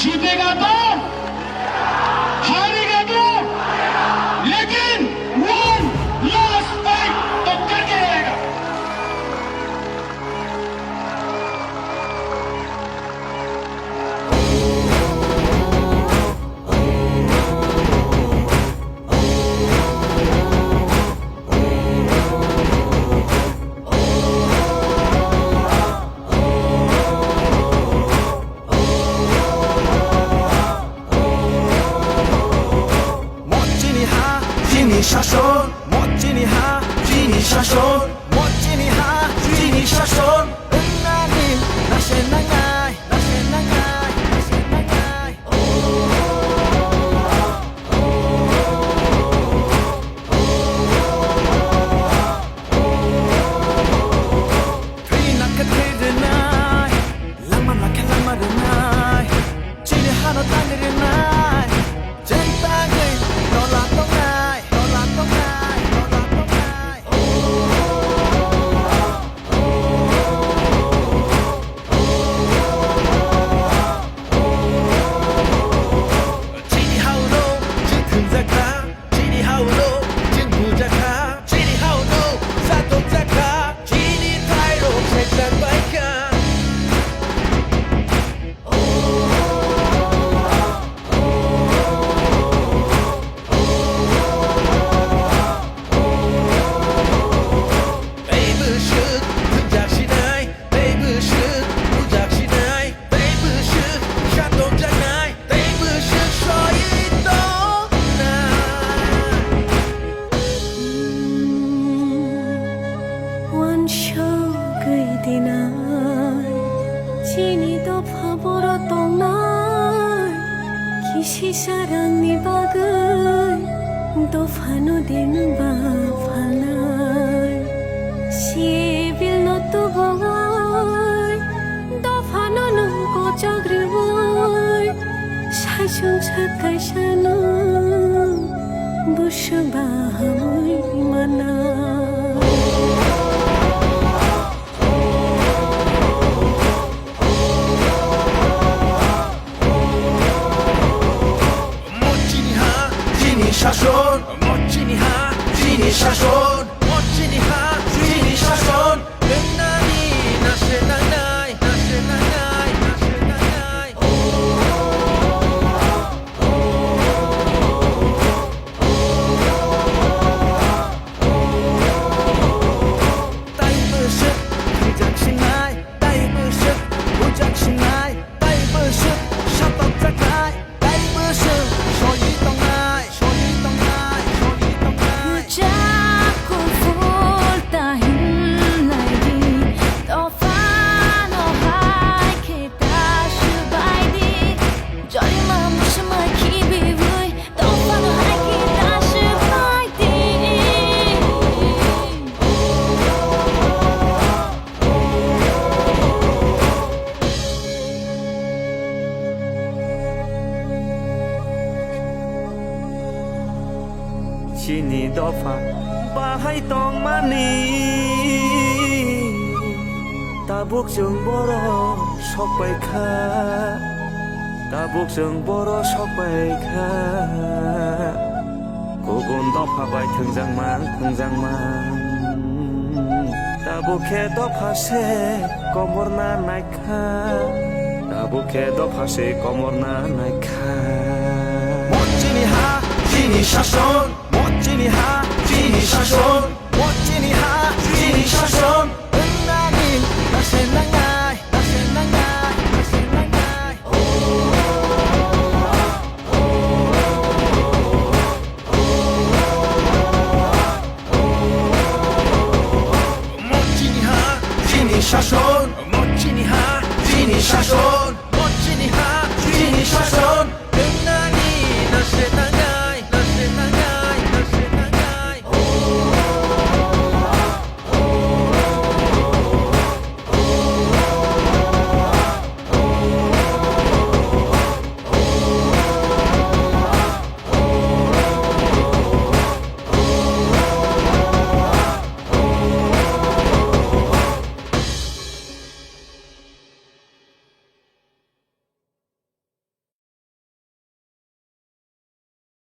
जीतेगा तो हारेगा तो लेकिन वन लास्ट फाइट तो करके रहेगा। শাসন মজ্জিনি হা চিনি শাসন মজ্জিনি হা চিনি শাসন নানি নাশে নাঙাই নাশে নাঙাই নাশে নাঙাই Trina ka trinai lama na ka lama renai chini hano tani renai jentangai nola tongai Chini dopha boro tongnai kishi sarangni bagai dopha no din ba phalnai sibil no to bogai dopha no no ko chagri boy sajung sakai sano bushba hamoi mana শাসন মজ্জিনি হা চিনি শাসন মজ্জিনি হা চিনি শাসন নানি নাশে নাঙাই নাশে নাঙাই নাশে নাঙাই তাই বসে বুঝাক Sinai তাই বসে বুঝাক সিনাই তাই বসে সাতক জাগাই তাই বসে সই তঙ্গাই Chini dofa bahai tong mani tabuk jeng boro sok baikha tabuk jeng boro sok baikha gugun dofa bai thungjangman tabuk khe dofa se komorna naikha tabuk khe dofa se komorna naikha mojini ha chini শাসন মজ্জিনি হা চিনি শাসন মজ্জিনি হা চিনি শাসন নানি নাশে নাঙাই নাশে নাঙাই নাশে নাঙাই মজ্জিনি হা চিনি শাসন মজ্জিনি হা চিনি শাসন